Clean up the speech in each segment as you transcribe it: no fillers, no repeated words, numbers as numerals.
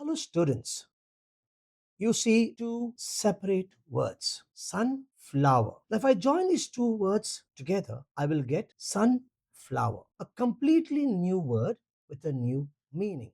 Hello, students. You see two separate words sunflower. Now, if I join these two words together, I will get sunflower, a completely new word with a new meaning.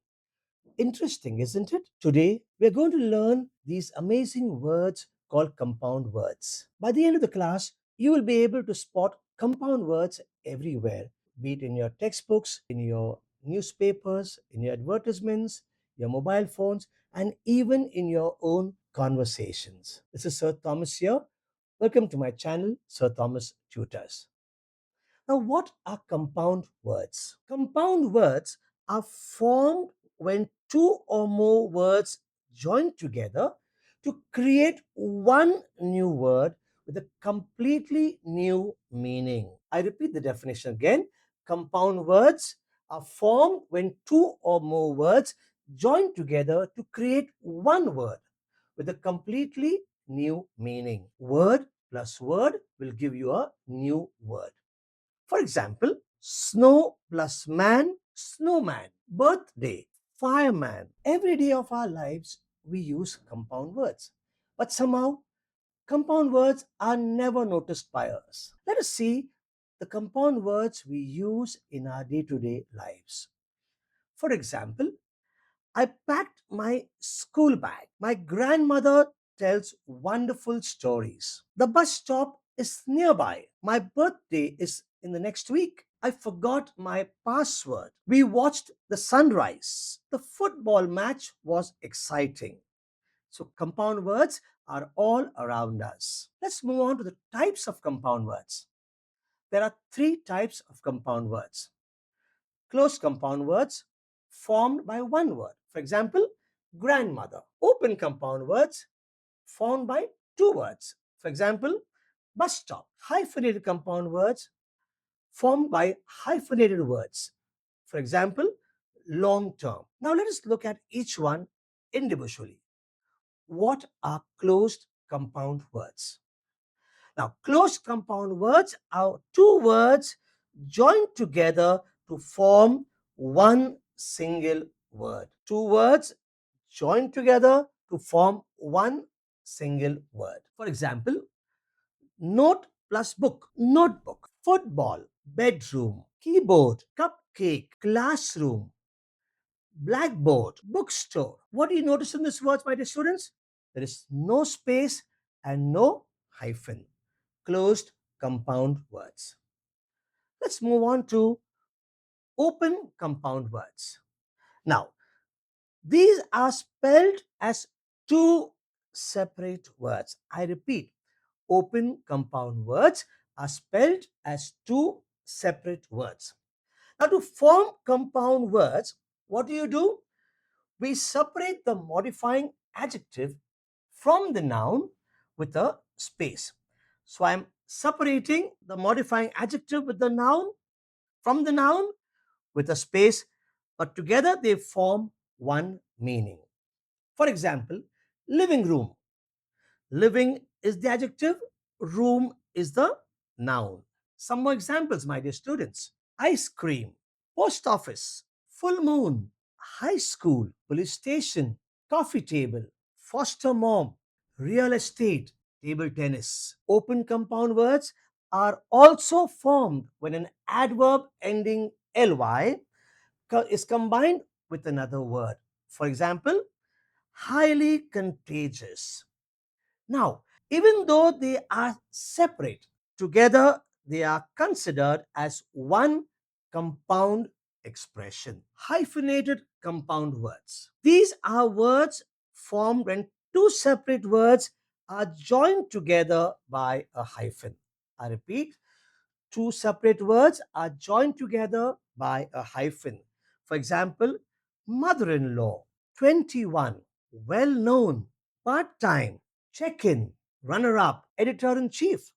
Interesting, isn't it? Today, we're going to learn these amazing words called compound words. By the end of the class, you will be able to spot compound words everywhere, be it in your textbooks, in your newspapers, in your advertisements, your mobile phones, and even in your own conversations. This is Sir Thomas here. Welcome to my channel, Sir Thomas Tutors. Now, what are compound words? Compound words are formed when two or more words join together to create one new word with a completely new meaning. I repeat the definition again. Compound words are formed when two or more words join together to create one word with a completely new meaning. Word plus word will give you a new word. For example, snow plus man, snowman, birthday, fireman. Every day of our lives, we use compound words. But somehow, compound words are never noticed by us. Let us see the compound words we use in our day to day lives. For example, I packed my school bag. My grandmother tells wonderful stories. The bus stop is nearby. My birthday is in the next week. I forgot my password. We watched the sunrise. The football match was exciting. So, compound words are all around us. Let's move on to the types of compound words. There are three types of compound words. Closed compound words formed by one word. For example, grandmother. Open compound words formed by two words. For example, bus stop. Hyphenated compound words formed by hyphenated words. For example, long term. Now let us look at each one individually. What are closed compound words? Now, closed compound words are two words joined together to form one single word. Two words joined together to form one single word. For example, note plus book, notebook, football, bedroom, keyboard, cupcake, classroom, blackboard, bookstore. What do you notice in these words, my dear students? There is no space and no hyphen. Closed compound words. Let's move on to open compound words. Now, these are spelled as two separate words. I repeat, open compound words are spelled as two separate words. Now, to form compound words, what do? We separate the modifying adjective from the noun with a space. So I'm separating the modifying adjective with the noun from the noun with a space, but together they form one meaning. For example, living room. Living is the adjective, room is the noun. Some more examples, my dear students. Ice cream, post office, full moon, high school, police station, coffee table, foster mom, real estate, table tennis. Open compound words are also formed when an adverb ending ly is combined with another word. For example, highly contagious. Now, even though they are separate, together they are considered as one compound expression. Hyphenated compound words. These are words formed when two separate words are joined together by a hyphen. I repeat, two separate words are joined together by a hyphen. For example, mother in law, 21, well known, part time, check in, runner up, editor in chief.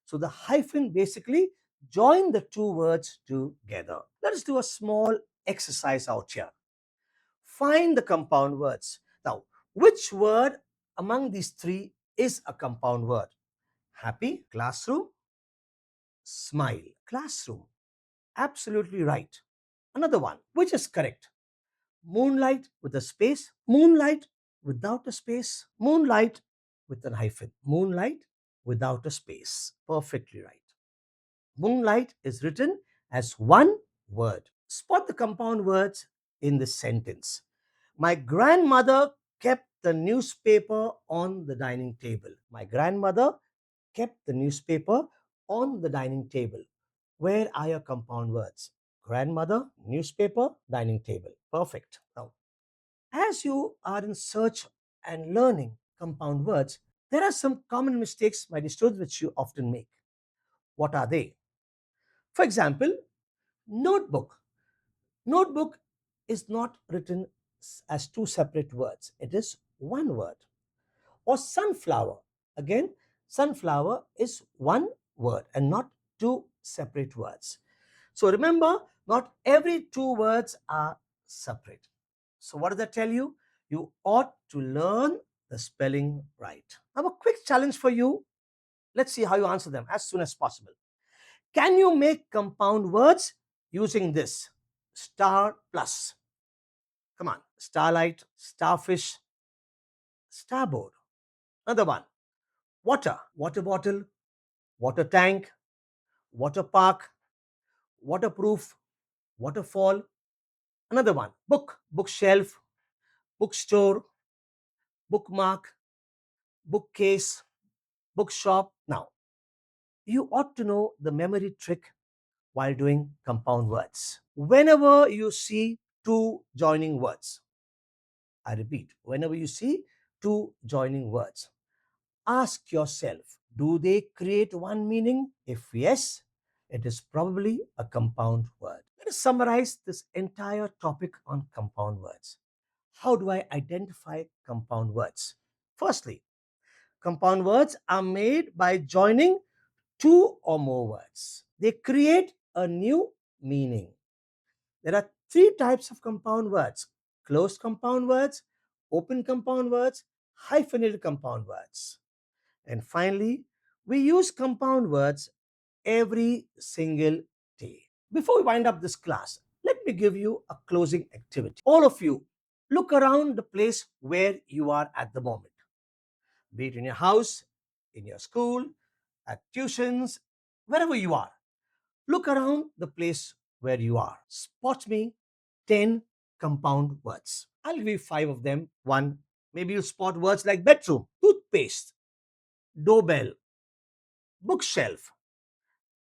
So the hyphen basically join the two words together. Let us do a small exercise out here. Find the compound words. Now, which word among these three is a compound word? Happy, classroom, smile, classroom. Absolutely right. Another one, which is correct? Moonlight with a space, moonlight without a space, moonlight with a hyphen, moonlight without a space. Perfectly right. Moonlight is written as one word. Spot the compound words in this sentence. My grandmother kept the newspaper on the dining table. My grandmother kept the newspaper on the dining table. Where are your compound words? Grandmother, newspaper, dining table. Perfect. Now, as you are in search and learning compound words, there are some common mistakes, my dear students, which you often make. What are they? For example, notebook. Notebook is not written as two separate words, it is one word. Or sunflower. Again, sunflower is one word and not two separate words. So remember, not every two words are separate. So what does that tell you? You ought to learn the spelling right. Now, a quick challenge for you. Let's see how you answer them as soon as possible. Can you make compound words using this? Star plus. Come on. Starlight, starfish, starboard. Another one. Water, water bottle, water tank, water park, waterproof, waterfall. Another one. Book, bookshelf, bookstore, bookmark, bookcase, bookshop. Now, you ought to know the memory trick while doing compound words. Whenever you see two joining words, I repeat, whenever you see two joining words, ask yourself, do they create one meaning? If yes, it is probably a compound word. Let us summarize this entire topic on compound words. How do I identify compound words? Firstly, compound words are made by joining two or more words. They create a new meaning. There are three types of compound words: closed compound words, open compound words, hyphenated compound words. And finally, we use compound words every single day. Before we wind up this class, let me give you a closing activity. All of you, look around the place where you are at the moment, be it in your house, in your school, at tuitions, wherever you are. Look around the place where you are. Spot me 10 compound words. I'll give you five of them. One, maybe you'll spot words like bedroom, toothpaste, doorbell, bookshelf,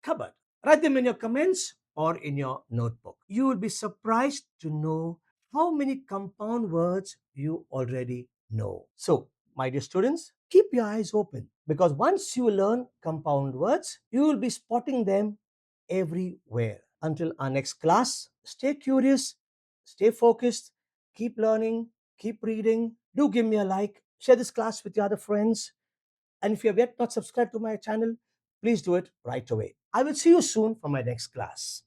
cupboard. Write them in your comments or in your notebook. You will be surprised to know how many compound words you already know. So, my dear students, keep your eyes open because once you learn compound words, you will be spotting them everywhere. Until our next class, stay curious, stay focused, keep learning, keep reading. Do give me a like, share this class with your other friends. And if you have yet not subscribed to my channel, please do it right away. I will see you soon for my next class.